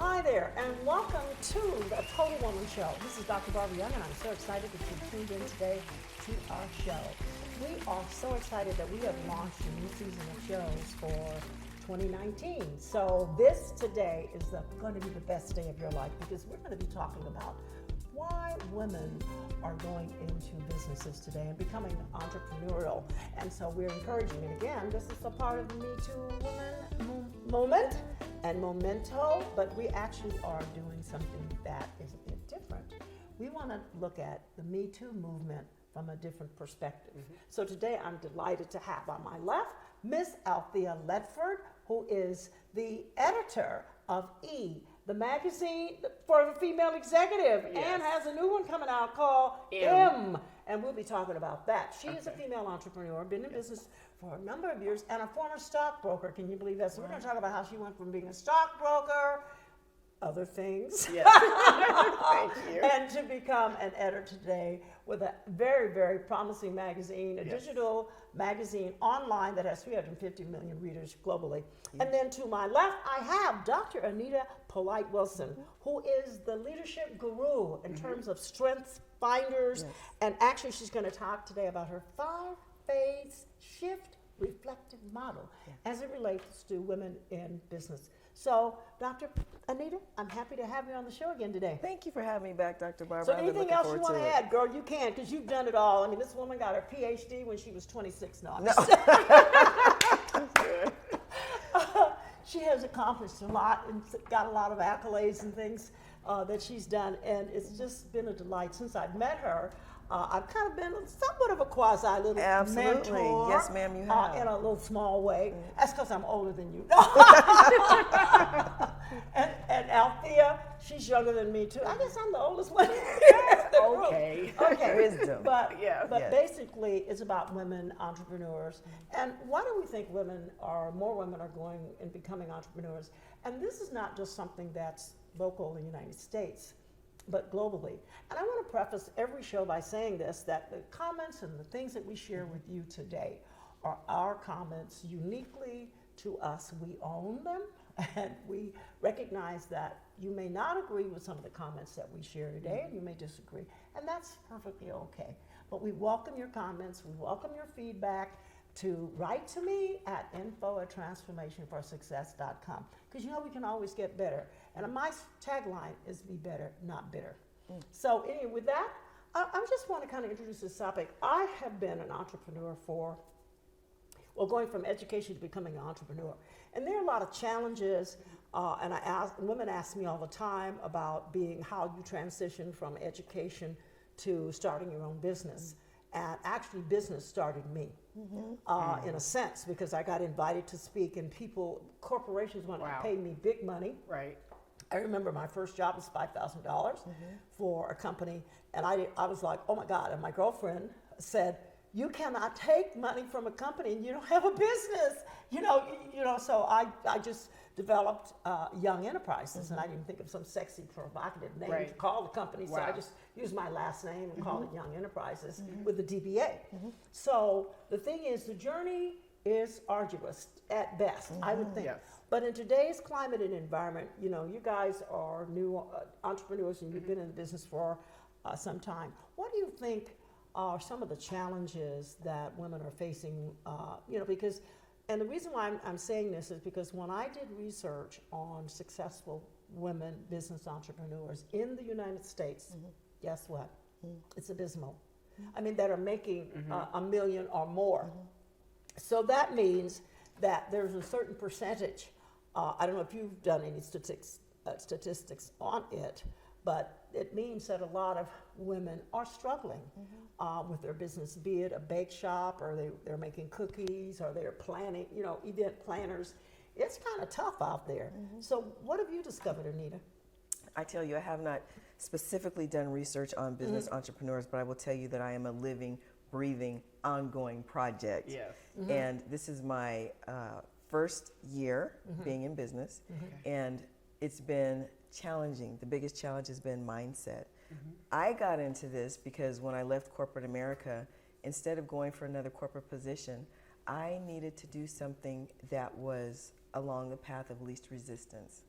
Hi there, and welcome to the Total Woman Show. This is Dr. Barbara Young, and I'm so excited that you tuned in today to our show. We are so excited that we have launched a new season of shows for 2019. So this today is going to be the best day of your life because we're going to be talking about why women are going into businesses today and becoming entrepreneurial. And so we're encouraging, and again, this is a part of the Me Too Women movement and memento, but we actually are doing something that is a bit different. We want to look at the Me Too movement from a different perspective. So today I'm delighted to have on my left Miss Althea Ledford, who is the editor of E!, the magazine for the female executive, and has a new one coming out called M. And we'll be talking about that. She is a female entrepreneur, been in business for a number of years, and a former stockbroker. Can you believe that? So we're going to talk about how she went from being a stockbroker, other things, Thank you. and to become an editor today with a very, very promising magazine, a digital magazine online that has 350 million readers globally. And then to my left, I have Dr. Anita Polite-Wilson, who is the leadership guru in terms of strengths finders. And actually, she's going to talk today about her 5-phase shift reflective model as it relates to women in business. So, Dr. Anita, I'm happy to have you on the show again today. Thank you for having me back, Dr. Barbara. So anything else you want to add, girl, you can, because you've done it all. I mean, this woman got her PhD when she was 26. No, I'm just she has accomplished a lot and got a lot of accolades and things that she's done, and it's just been a delight since I've met her. I've kind of been somewhat of a quasi little mentor. Yes, ma'am, you have. In a little small way. That's because I'm older than you. and Althea, she's younger than me too. I guess I'm the oldest one. Okay. Wisdom. But basically, it's about women entrepreneurs. And why do we think more women are going and becoming entrepreneurs? And this is not just something that's local in the United States, but globally. And I want to preface every show by saying this, that the comments and the things that we share with you today are our comments uniquely to us. We own them, and we recognize that you may not agree with some of the comments that we share today, and you may disagree, and that's perfectly okay. But we welcome your comments, we welcome your feedback. To write to me at info@transformationforsuccess.com, because we can always get better. And my tagline is be better, not bitter. So anyway, with that, I just want to kind of introduce this topic. I have been an entrepreneur going from education to becoming an entrepreneur. And there are a lot of challenges, and women ask me all the time about how you transition from education to starting your own business. And actually, business started me, in a sense, because I got invited to speak, and corporations wanted to pay me big money. Right. I remember my first job was $5,000 for a company, and I was like, oh my God! And my girlfriend said, "You cannot take money from a company, and you don't have a business." So I just developed Young Enterprises, and I didn't think of some sexy, provocative name to call the company, so I just used my last name and called it Young Enterprises with the DBA. So the thing is, the journey is arduous at best, I would think. Yes. But in today's climate and environment, you guys are new entrepreneurs, and you've been in the business for some time. What do you think are some of the challenges that women are facing? Because and the reason why I'm saying this is because when I did research on successful women business entrepreneurs in the United States, guess what? It's abysmal. I mean, that are making $1 million or more. So that means that there's a certain percentage. I don't know if you've done any statistics on it, but it means that a lot of women are struggling with their business, be it a bake shop, or they're making cookies, or they're planning, event planners. It's kind of tough out there. So what have you discovered, Anita? I tell you, I have not specifically done research on business entrepreneurs, but I will tell you that I am a living, breathing, ongoing project. Yes. And this is my first year being in business, and it's been challenging. The biggest challenge has been mindset. I got into this because when I left corporate America, instead of going for another corporate position, I needed to do something that was along the path of least resistance.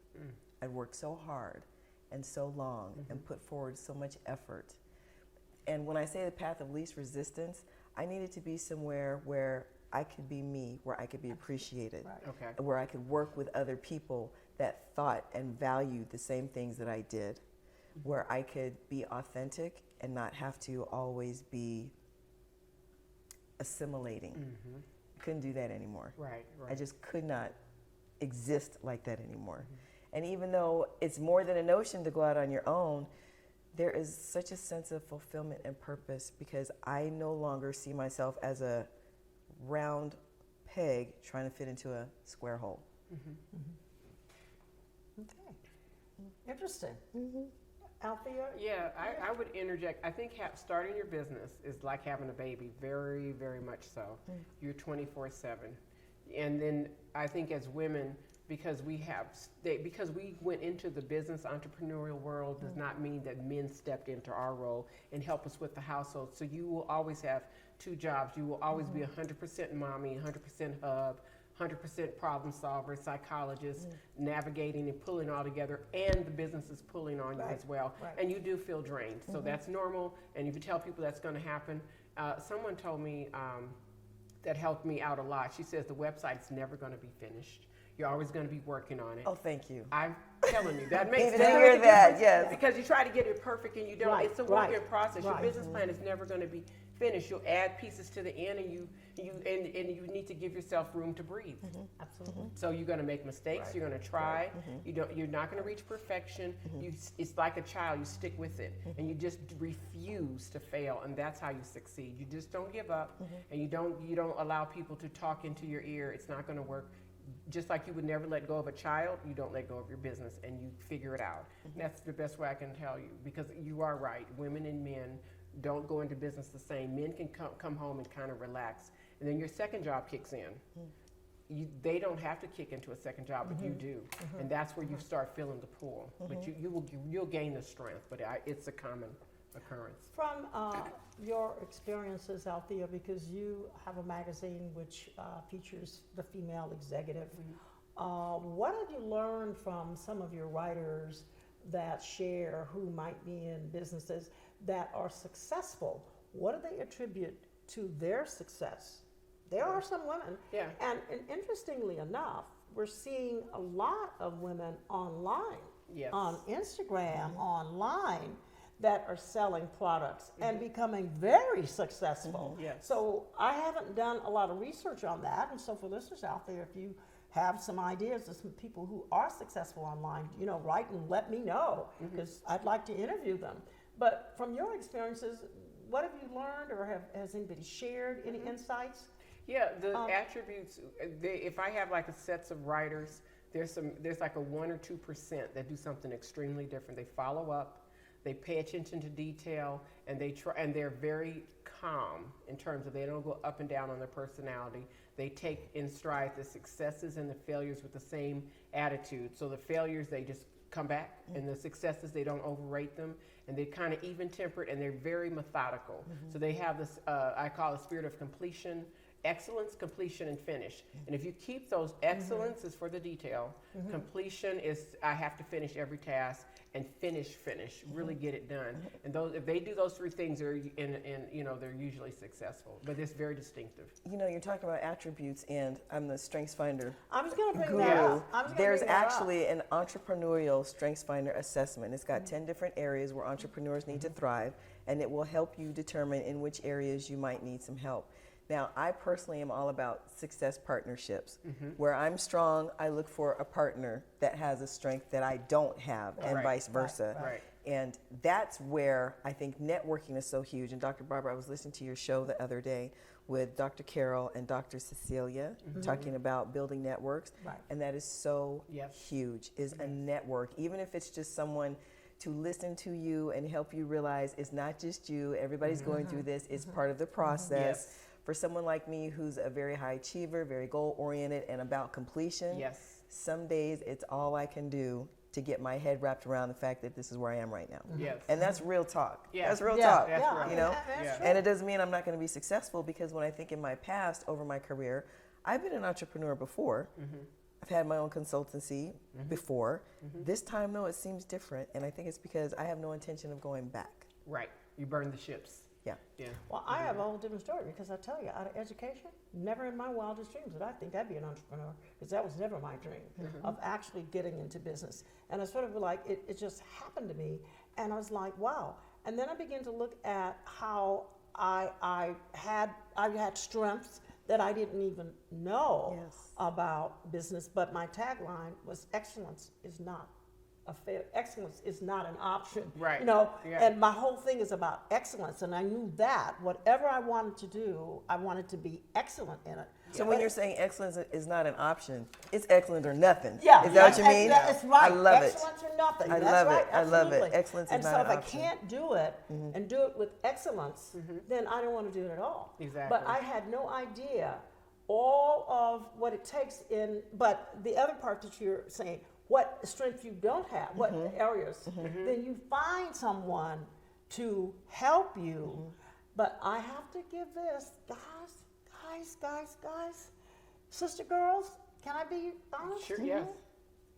I'd worked so hard and so long and put forward so much effort. And when I say the path of least resistance, I needed to be somewhere where I could be me, where I could be appreciated, where I could work with other people that thought and valued the same things that I did, where I could be authentic and not have to always be assimilating. Couldn't do that anymore. I just could not exist like that anymore. And even though it's more than a notion to go out on your own, there is such a sense of fulfillment and purpose, because I no longer see myself as a round peg trying to fit into a square hole. Okay. Interesting. Althea? Yeah, I would interject. I think starting your business is like having a baby, very, very much so. You're 24/7. And then I think as women, because we went into the business entrepreneurial world does not mean that men stepped into our role and help us with the household. So you will always have two jobs. You will always be 100% mommy, 100% hub, 100% problem solver, psychologist, navigating and pulling all together, and the business is pulling on you as well. And you do feel drained. So that's normal, and if you tell people that's going to happen. Someone told me that helped me out a lot. She says the website's never going to be finished. You're always going to be working on it. Oh, thank you. I'm telling you, that makes sense. Needed to hear that, yes. Because you try to get it perfect and you don't. It's a work in process. Your business plan is never going to be finished. You'll add pieces to the end, and you need to give yourself room to breathe. Absolutely. So you're going to make mistakes. You're going to try. You're not going to reach perfection. It's like a child. You stick with it, and you just refuse to fail, and that's how you succeed. You just don't give up, and you don't allow people to talk into your ear. It's not going to work. Just like you would never let go of a child, you don't let go of your business, and you figure it out. That's the best way I can tell you, because you are right. Women and men don't go into business the same. Men can come home and kind of relax, and then your second job kicks in. They don't have to kick into a second job, but you do, and that's where you start feeling the pull. But you'll gain the strength, but it's a common occurrence. From your experiences, Althea, because you have a magazine which features the female executive, what have you learned from some of your writers that share who might be in businesses that are successful? What do they attribute to their success? There are some women, and interestingly enough, we're seeing a lot of women online, on Instagram, online, that are selling products and becoming very successful. So I haven't done a lot of research on that, and so for listeners out there, if you have some ideas of some people who are successful online, write and let me know, because I'd like to interview them. But from your experiences, what have you learned, or has anybody shared any insights? Yeah, the attributes, if I have like a sets of writers, there's like a 1 or 2% that do something extremely different. They follow up. They pay attention to detail, and they're very calm in terms of they don't go up and down on their personality. They take in stride the successes and the failures with the same attitude. So the failures, they just come back, and the successes, they don't overrate them, and they're kind of even-tempered, and they're very methodical. So they have this, I call it a spirit of completion, excellence, completion, and finish. And if you keep those, excellence is for the detail, completion is I have to finish every task, and finish, really get it done. And if they do those three things, they're they're usually successful. But it's very distinctive. You're talking about attributes, and I'm the Strengths Finder. I was going to bring that up. There's actually an entrepreneurial Strengths Finder assessment. It's got 10 different areas where entrepreneurs need to thrive, and it will help you determine in which areas you might need some help. Now, I personally am all about success partnerships. Where I'm strong, I look for a partner that has a strength that I don't have, and vice versa. And that's where I think networking is so huge. And Dr. Barbara, I was listening to your show the other day with Dr. Carol and Dr. Cecilia talking about building networks. And that is so huge, is a network. Even if it's just someone to listen to you and help you realize it's not just you, everybody's going through this, it's part of the process. For someone like me who's a very high achiever, very goal-oriented, and about completion, some days it's all I can do to get my head wrapped around the fact that this is where I am right now. And that's real talk. That's real talk. And it doesn't mean I'm not going to be successful, because when I think in my past, over my career, I've been an entrepreneur before. I've had my own consultancy before. This time, no, it seems different. And I think it's because I have no intention of going back. Right. You burn the ships. Yeah. Yeah. Well, I have a whole different story because I tell you, out of education, never in my wildest dreams did I think I'd be an entrepreneur, because that was never my dream of actually getting into business. And I sort of like, it just happened to me, and I was like, wow. And then I began to look at how I had strengths that I didn't even know about business, but my tagline was excellence is not a fail. Excellence is not an option. Right. You know, Yeah. and my whole thing is about excellence, and I knew that whatever I wanted to do, I wanted to be excellent in it. So when you're saying excellence is not an option, it's excellent or nothing. Yeah, Is that what you mean? That's right. I love it. Excellence or nothing. I That's love right. it. I love it. Absolutely. Excellence is and not so an if option. I can't do it and do it with excellence, then I don't want to do it at all. Exactly. But I had no idea all of what it takes in. But the other part that you're saying, what strength you don't have, what areas, then you find someone to help you. But I have to give this, guys, sister girls, can I be honest? Sure, yes.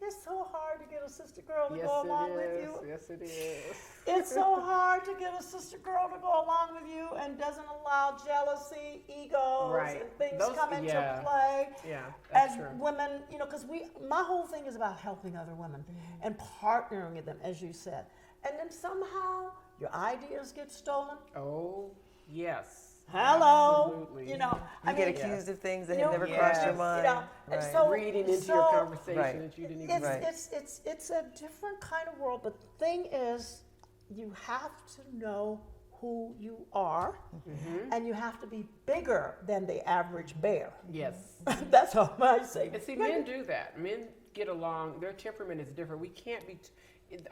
It's so hard to get a sister girl to Yes, go it along with is. you. Yes, it is. It's so hard to get a sister girl to go along with you and doesn't allow jealousy, egos, Right. and things Those- come into yeah. play. Yeah, that's As true. women, you know, because my whole thing is about helping other women and partnering with them, as you said. And then somehow your ideas get stolen. Oh, yes. Hello, Absolutely. you know. You get accused of things that You have know, never crossed your yes. mind. You know, and Right. so Reading into so your conversation Right. that you didn't even it's, Right. it's a different kind of world, but the thing is, you have to know who you are, and you have to be bigger than the average bear. Yes. That's all I say. And see, men do that. Men get along. Their temperament is different. We can't be.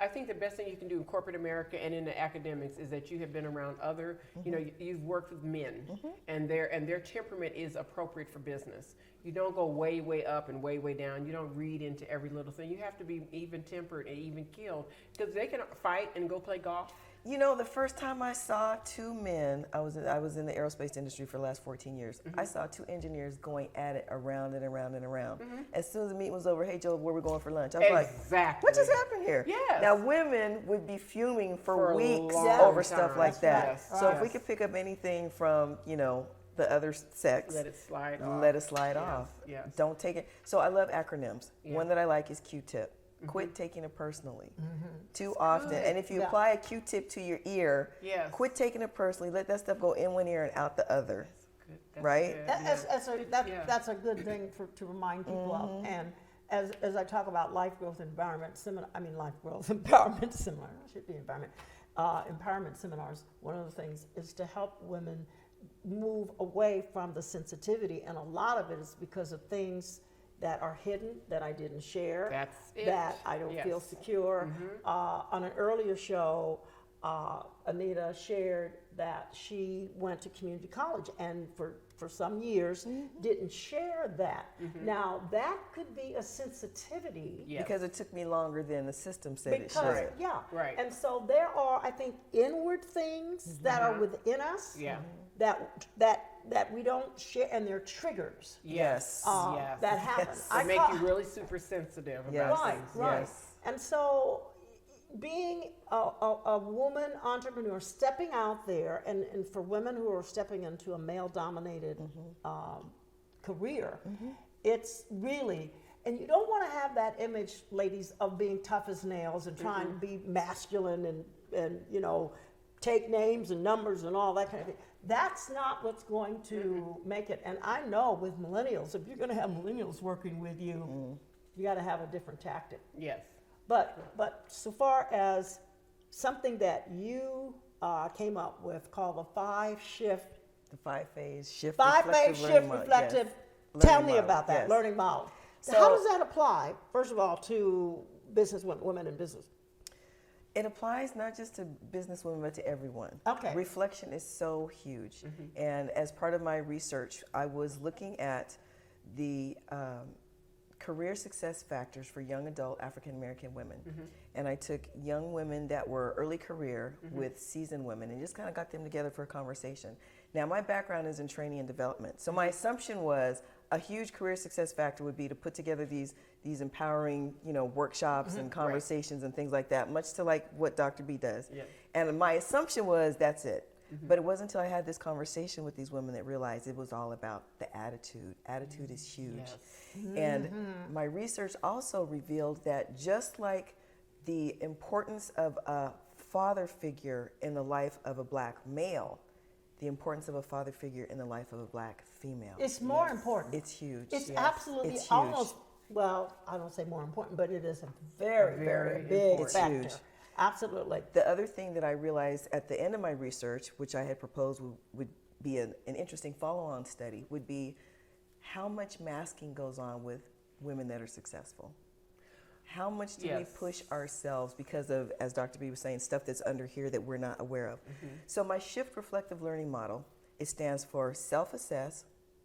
I think the best thing you can do in corporate America and in the academics is that you have been around other. You know, you've worked with men, and their temperament is appropriate for business. You don't go way up and way down. You don't read into every little thing. You have to be even tempered and even keeled, because they can fight and go play golf. You know, the first time I saw two men, I was in the aerospace industry for the last 14 years. I saw two engineers going at it around and around and around. As soon as the meeting was over, hey Joe, where we going for lunch? I was like, Exactly. what just happened here? Yes. Now women would be fuming for For a weeks long over stuff time. like that. Yes. So if we Yes. could pick up anything from, you know, the other sex, Let it slide off. let it slide Yes, off. yes. Don't take it. So I love acronyms. Yeah. One that I like is Q-tip. Quit taking it personally too often. good. And if you Yeah. apply a Q-tip to your ear, Yes. quit taking it personally. Let that stuff go in one ear and out the other. Good. That's Right? good. That's a good thing to remind people of. And as I talk about life growth empowerment seminar, life growth empowerment seminar, it should be empowerment seminars. One of the things is to help women move away from the sensitivity, and a lot of it is because of things that are hidden that I didn't share, That's it. that I don't Yes. feel secure. On an earlier show, Anita shared that she went to community college and for some years didn't share that. Now that could be a sensitivity Yes. Because it took me longer than the system said it because should. Right. and so there are, I think, inward things that are within us Yeah. that we don't share, and they're triggers Yes. Yes. that happen. Yes. They make you really super sensitive about Yes. Right, things. right. Yes. And so being a woman entrepreneur, stepping out there, and for women who are stepping into a male-dominated career, it's really, and you don't want to have that image, ladies, of being tough as nails and trying to be masculine and you know, take names and numbers and all that kind of thing. That's not what's going to make it. And I know with millennials, if you're going to have millennials working with you, you got to have a different tactic. Yes. But so far as something that you came up with called the The five-phase shift. five-phase reflective shift learning model. reflective. Yes. Tell Learning me model. about that Yes. learning model. So- How does that apply, first of all, to business women in business? It applies not just to businesswomen, but to everyone. Okay. Reflection is so huge. And as part of my research, I was looking at the career success factors for young adult African American women. And I took young women that were early career with seasoned women and just kind of got them together for a conversation. Now, my background is in training and development. So my assumption was a huge career success factor would be to put together these empowering, workshops and conversations and things like that, much to like what Dr. B does. Yeah. And my assumption was that's it. But it wasn't until I had this conversation with these women that realized it was all about the attitude. Attitude is huge. Yes. And my research also revealed that just like the importance of a father figure in the life of a black male, the importance of a father figure in the life of a black female. It's more important. It's huge. It's Yes. absolutely It's huge. almost, well, I don't say more important, but it is a very, very, Very big important. It's factor. huge. Absolutely. The other thing that I realized at the end of my research, which I had proposed would be an interesting follow-on study, would be how much masking goes on with women that are successful. How much do we push ourselves because of, as Dr. B was saying, stuff that's under here that we're not aware of? So my shift reflective learning model, it stands for self-assess,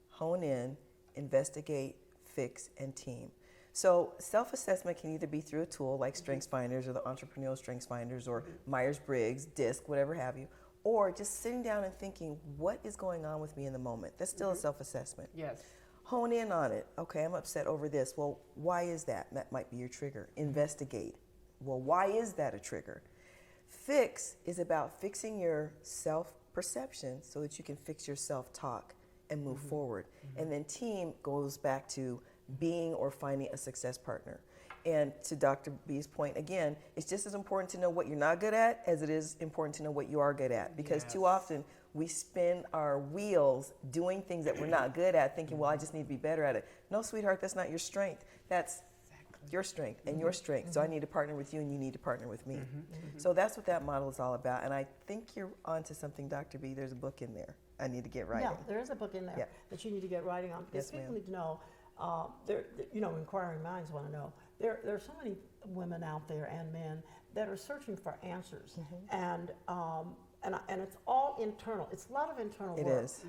hone in, investigate, fix, and team. So self-assessment can either be through a tool like StrengthsFinders or the Entrepreneurial StrengthsFinders or Myers-Briggs, DISC, whatever have you, or just sitting down and thinking, what is going on with me in the moment? That's still a self-assessment. Yes. Hone in on it. Okay, I'm upset over this. Well, why is that? That might be your trigger. Investigate. Well, why is that a trigger? Fix is about fixing your self-perception so that you can fix your self-talk and move forward. And then team goes back to being or finding a success partner. And to Dr. B's point, again, it's just as important to know what you're not good at as it is important to know what you are good at. Because too often we spin our wheels doing things that we're not good at, thinking, well, I just need to be better at it. No, sweetheart, that's not your strength. That's your strength and your strength. So I need to partner with you and you need to partner with me. So that's what that model is all about. And I think you're onto something, Dr. B. There's a book in there I need to get writing. Yeah, there is a book in there Yeah. that you need to get writing on. Because Yes, people ma'am. need to know, inquiring minds want to know. There are so many women out there and men that are searching for answers, and it's all internal. It's a lot of internal work. It is.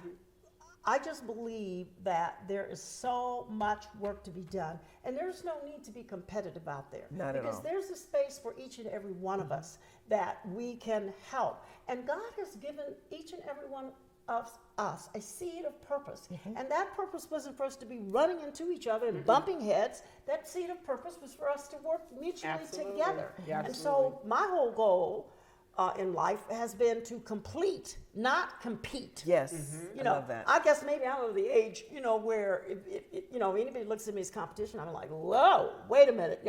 I just believe that there is so much work to be done, and there's no need to be competitive out there. Not at because all. there's a space for each and every one of us that we can help. And God has given each and every one of us a seed of purpose. And that purpose wasn't for us to be running into each other and bumping heads. That seed of purpose was for us to work mutually Absolutely. together. Yeah, and so my whole goal in life has been to complete, not compete. Yes, You I know, love that. I guess maybe I'm of the age, where anybody looks at me as competition, I'm like, whoa, wait a minute,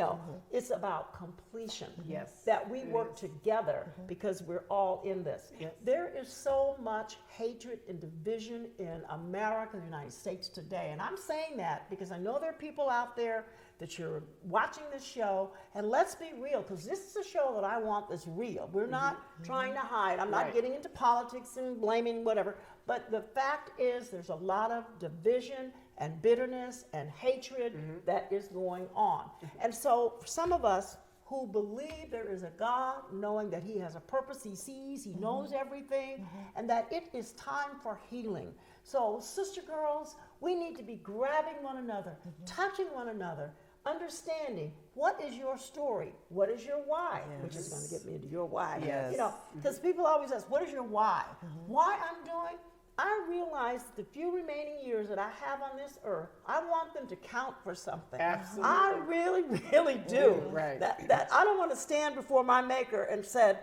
it's about completion. Yes, That we it work is. together because we're all in this. Yes. There is so much hatred and division in America, the United States today, and I'm saying that because I know there are people out there that you're watching this show, and let's be real, because this is a show that I want that's real. We're not trying to hide. I'm not Right. getting into politics and blaming whatever, but the fact is there's a lot of division and bitterness and hatred that is going on. And so for some of us who believe there is a God, knowing that he has a purpose, he sees, he knows everything, and that it is time for healing. So sister girls, we need to be grabbing one another, touching one another, understanding what is your story, what is your why, which is going to get me into your why. Yes. Because people always ask, what is your why? Why I'm doing? I realize the few remaining years that I have on this earth, I want them to count for something. Absolutely. I really, really do. Right. That I don't want to stand before my maker and said,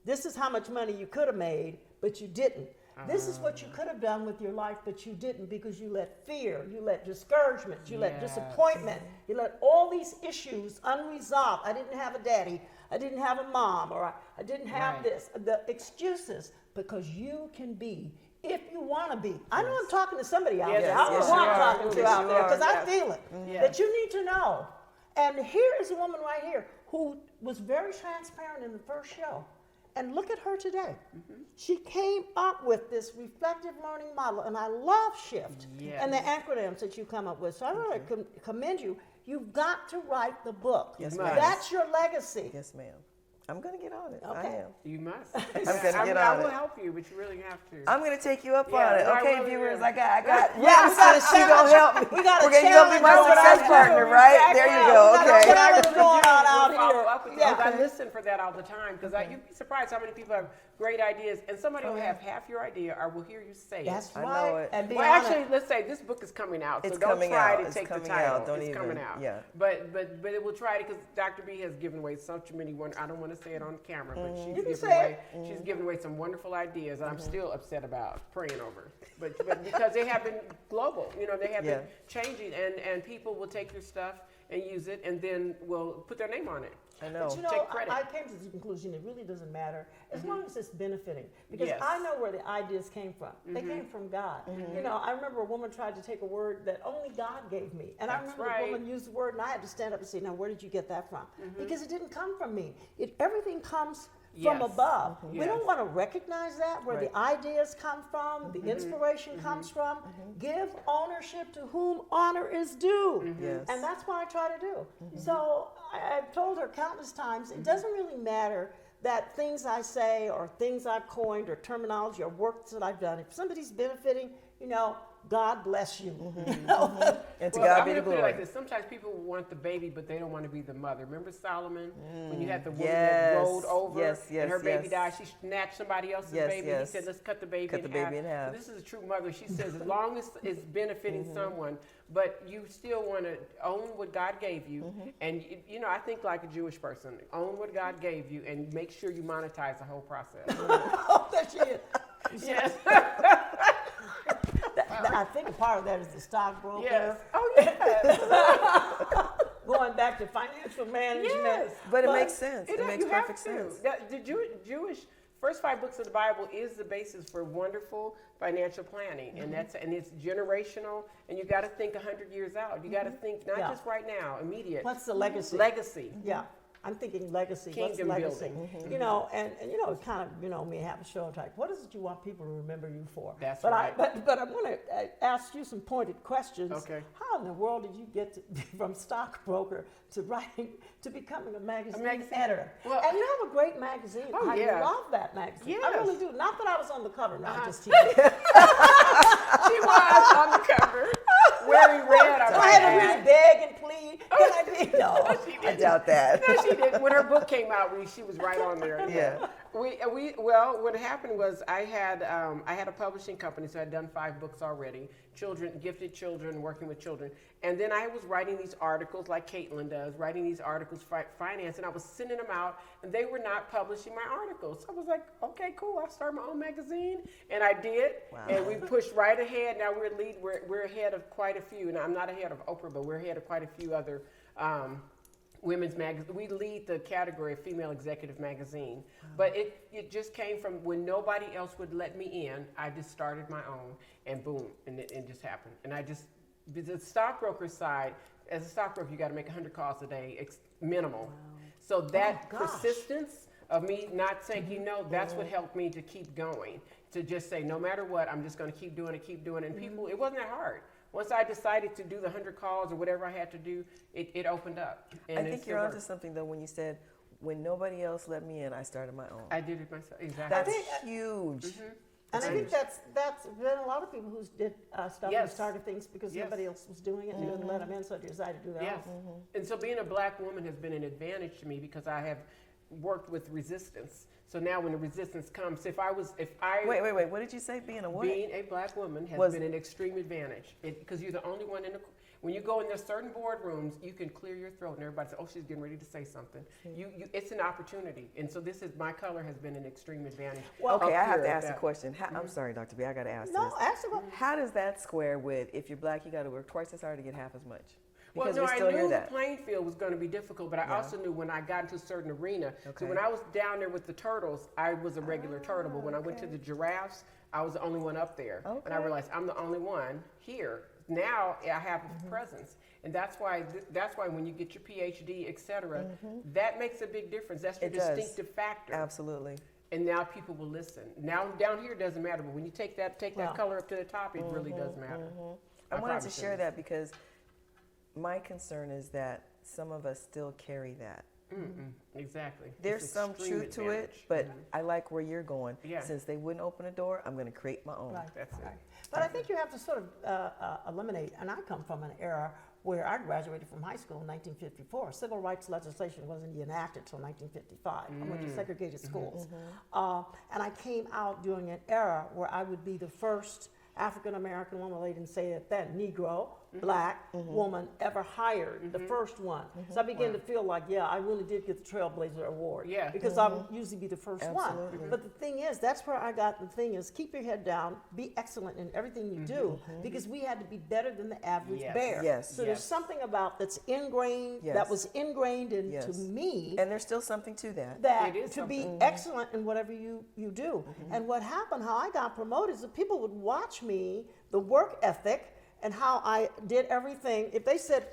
this is how much money you could have made, but you didn't. This is what you could have done with your life, but you didn't because you let fear, you let discouragement, you let Yes. disappointment, you let all these issues unresolved. I didn't have a daddy, I didn't have a mom, or I didn't have Right. this. The excuses, because you can be if you want to be. I know I'm talking to somebody out Yes, there. I don't know yes, who you I'm are. talking to Yes, out you there are. because I Yes. feel it. Yes. That you need to know. And here is a woman right here who was very transparent in the first show. And look at her today. She came up with this reflective learning model, and I love SHIFT Yes. and the acronyms that you come up with. So I really commend you. You've got to write the book. Yes, ma'am. That's your legacy. Yes, ma'am. I'm going to get on it. I Okay. am. You must. I'm gonna get I on will it. help you, but you really have to. I'm going to take you up Yeah, on it. I Okay, really viewers, will. I got Yeah, we got a sis, she going to help me. We got a You're going to be my challenge success going on. partner, right? There you go. We got a Okay. challenge going on out here. I'll help with Yeah. that. I listen for that all the time because you'd be surprised how many people have great ideas, and somebody will have half your idea or will hear you say That's it. I know right. it. And be Well, honest. actually, let's say this book is coming out, so It's don't coming try out. to It's take the coming title. out. Don't it's even- coming out. yeah. But it will try to, because Dr. B has given away such many I don't want to say it on camera, but You she's can given say away she's given away some wonderful ideas that I'm still upset about praying over. But because they have been global, they have been changing, and people will take your stuff and use it, and then will put their name on it. I know. But you know, Take credit. I came to the conclusion it really doesn't matter as long as it's benefiting. Because Yes. I know where the ideas came from. They came from God. I remember a woman tried to take a word that only God gave me. And I That's remember right. the woman used the word, and I had to stand up and say, now, where did you get that from? Because it didn't come from me. Everything comes from Yes. above. We don't Yes. want to recognize that, where the ideas come from, the inspiration comes from. Give ownership to whom honor is due. Yes. And that's what I try to do. So I've told her countless times, it doesn't really matter that things I say or things I've coined or terminology or works that I've done. If somebody's benefiting, God bless you. And to Well, God I'm be the gonna put it glory. like this. Sometimes people want the baby, but they don't want to be the mother. Remember Solomon? When you had the woman Yes. that rolled over Yes, and her baby yes. died, she snatched somebody else's Yes, baby. yes. He said, let's cut the baby Cut in the half. baby in half. So this is a true mother. She says, as long as it's benefiting someone, but you still want to own what God gave you. And, I think like a Jewish person, own what God gave you and make sure you monetize the whole process. Oh, there she is. Yes. I think a part of that is the stockbroker. Yes. Oh, yes. Going back to financial management. Yes. But it makes sense. It You makes have perfect to. sense. The Jewish first 5 books of the Bible is the basis for wonderful financial planning, and it's generational. And you got to think 100 years out. You got to think not Yeah. just right now, immediate. What's the legacy? Legacy. Yeah. I'm thinking legacy. What's Kingdom legacy? building. And it kind of, me have a show type. What is it you want people to remember you for? That's but right. But I'm going to ask you some pointed questions. Okay. How in the world did you get from stockbroker to writing to becoming a magazine editor? Well, and you have a great magazine. Oh, I yeah. love that magazine. I Yes. really do. Not that I was on the cover. No, I'm just She teasing. was on the cover wearing red. I had to really beg and plead. Can I be? No. I doubt that. No, she did. When her book came out, she was right on there. Yeah. Well, what happened was I had a publishing company, so I'd done 5 books already. Gifted children, working with children, and then I was writing these articles like Caitlin does, writing these articles for finance, and I was sending them out, and they were not publishing my articles. So I was like, okay, cool, I'll start my own magazine, and I did, and we pushed right ahead. Now we're ahead of quite a few, and I'm not ahead of Oprah, but we're ahead of quite a few other. Women's magazine. We lead the category of female executive magazine, but it just came from when nobody else would let me in. I just started my own, and boom, and it just happened. And the stockbroker side, as a stockbroker, you got to make 100 calls a day, minimal. Wow. So that persistence of me not saying, that's what helped me to keep going. To just say, no matter what, I'm just going to keep doing it. And people, it wasn't that hard. Once I decided to do the 100 calls or whatever I had to do, it opened up. And I think you're onto something though when you said, when nobody else let me in, I started my own. I did it myself. Exactly. That's huge. And I think that's been a lot of people who did stuff Yes. and started things because nobody else was doing it and didn't let them in, so they decided to do their Yes. own. And so being a black woman has been an advantage to me because I have worked with resistance. So now when the resistance comes, if I Wait, what did you say? Being a what? being a black woman has been an extreme advantage because you're the only one when you go in there's certain boardrooms, you can clear your throat and everybody says, oh, she's getting ready to say something. It's an opportunity. And so my color has been an extreme advantage. Well, okay, I have here to at ask a that. question. I'm sorry, Dr. B, I got to ask No, this. ask the question. How does that square with if you're black, you got to work twice as hard to get half as much? Because Well, no, we still I hear knew the that. playing field was going to be difficult, but I also knew when I got into a certain arena. Okay. So when I was down there with the turtles, I was a regular turtle, but when I went to the giraffes, I was the only one up there. And I realized I'm the only one here. Now I have a presence. And that's why when you get your PhD, et cetera, that makes a big difference. That's your distinctive factor. Absolutely. And now people will listen. Now down here it doesn't matter, but when you take that color up to the top, it really does matter. I wanted to share that because my concern is that some of us still carry that. Exactly. There's It's some extreme truth to it, advantage. but I like where you're going. Yeah. Since they wouldn't open a door, I'm going to create my own. Right. That's it. But I think you have to sort of eliminate, and I come from an era where I graduated from high school in 1954. Civil rights legislation wasn't enacted until 1955. I went to segregated schools. And I came out during an era where I would be the first African-American woman, they didn't say it then, Negro, black woman ever hired, the first one. So I began to feel like, yeah, I really did get the Trailblazer Award. Yeah. Because I would usually be the first Absolutely. one. But the thing is, that's where I got the thing is, keep your head down, be excellent in everything you do, because we had to be better than the average Yes. bear. Yes. So there's something about that's ingrained, that Yes. was ingrained into Yes. me, And there's still something to that. that It is to be something. excellent in whatever you do. And what happened, how I got promoted, is that people would watch me, the work ethic, and how I did everything. If they said,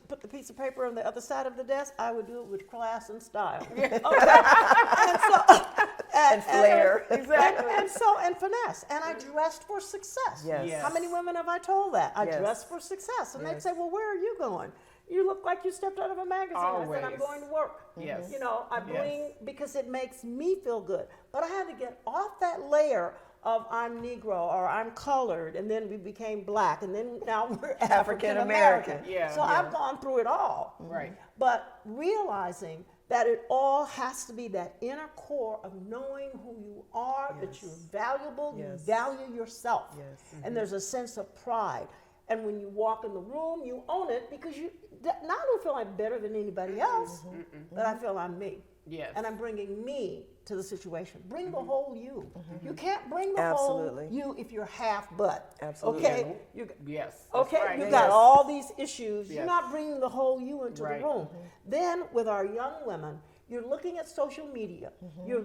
put the piece of paper on the other side of the desk, I would do it with class and style. Okay? And flair. Exactly. And finesse. And I dressed for success. Yes. Yes. How many women have I told that? I Yes. dressed for success. And they'd Yes. say, well, where are you going? You look like you stepped out of a magazine. I said, I'm Always. going to work. Yes. You know, I Yes. bring, because it makes me feel good. But I had to get off that layer of I'm Negro or I'm colored, and then we became black, and then now we're African American. Yeah. So I've gone through it all. Right. But realizing that it all has to be that inner core of knowing who you are, that Yes. you're valuable, Yes. you value yourself. Yes. And there's a sense of pride. And when you walk in the room, you own it, because you not only feel I'm better than anybody else, but I feel I'm me. Yes. And I'm bringing me to the situation. Bring the whole you. You can't bring the Absolutely. whole you if you're half butt. Absolutely. Okay? You, Yes. that's okay, right. you Yeah, got yes. all these issues. You're Yes. not bringing the whole you into Right. the room. Then with our young women, you're looking at social media. You're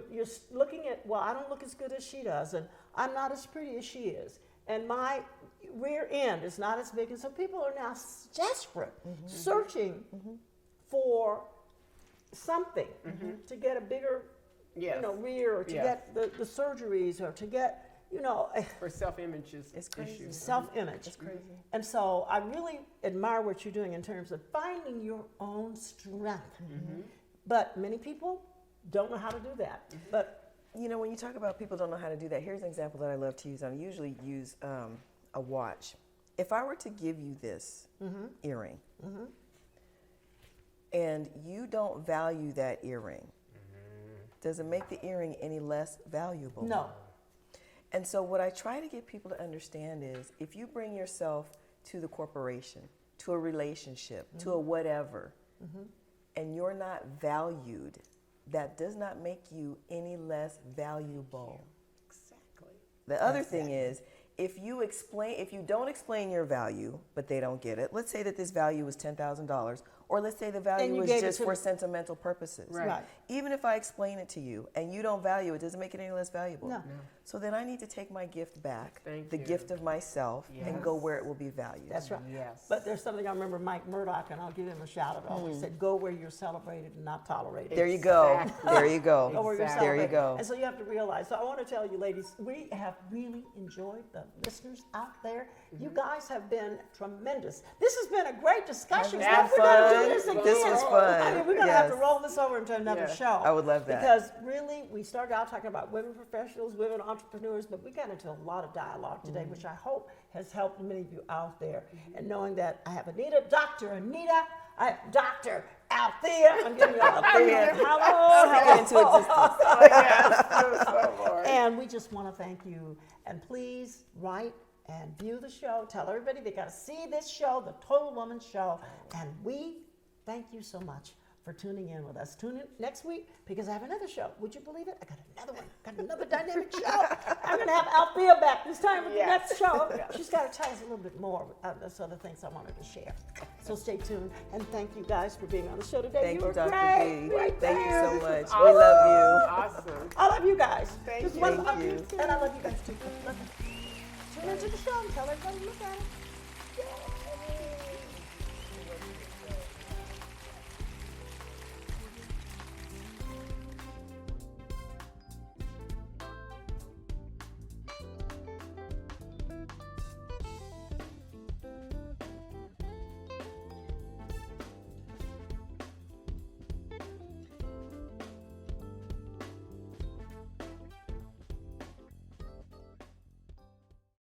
looking at, well, I don't look as good as she does, and I'm not as pretty as she is, and my rear end is not as big. And so people are now desperate, searching for something to get a bigger, Yes. rear, or to Yes. get the surgeries, or to get, For self-image It's crazy. issues. self-image. It's crazy. And so I really admire what you're doing in terms of finding your own strength. But many people don't know how to do that. But You know, when you talk about people don't know how to do that, here's an example that I love to use. I usually use a watch. If I were to give you this earring, and you don't value that earring, does it make the earring any less valuable? no, And so what I try to get people to understand is, if you bring yourself to the corporation, to a relationship, to a whatever, and you're not valued, that does not make you any less valuable. Exactly. The other thing is, if you don't explain your value, but they don't get it, let's say that this value is $10,000, or let's say the value you is gave it just to for them. sentimental purposes. Right. Even if I explain it to you and you don't value it, doesn't make it any less valuable. No. So then I need to take my gift back, Thank the you. gift of myself, and go where it will be valued. that's right. Yes. But there's something I remember Mike Murdoch, and I'll give him a shout out, always said, go where you're celebrated and not tolerated. There you go. Exactly. There you go. Go where you're Exactly. There you celebrated. go. And so you have to realize, so I want to tell you ladies, we have really enjoyed the listeners out there. You guys have been tremendous. This has been a great discussion. Has We're been gonna do fun. this again. This was fun. I mean, we're going to have to Yes. roll this over into another Yeah. show. I would love that. Because really, we started out talking about women professionals, women entrepreneurs, but we got into a lot of dialogue today, Mm-hmm. which I hope has helped many of you out there. And knowing that I have Dr. Anita, I have Dr. Althea. I'm giving you Althea. Hello. Into existence. And we just want to thank you. And please write and view the show. Tell everybody they got to see this show, the Total Woman Show. And we thank you so much for tuning in with us. Tune in next week because I have another show. Would you believe it? I got another one. Got another dynamic show. I'm going to have Althea back this time with the Yes. next show. She's got to tell us a little bit more of those other things I wanted to share. So stay tuned. And thank you guys for being on the show today. Thank you, were Dr. great. B. Great. Thank you so Thanks. much. Awesome. We love you. Awesome. I love you guys. Thank Just you. one Thank love you. And I love you guys too. Love you. Tune into the show and tell everybody to look at it. Yay.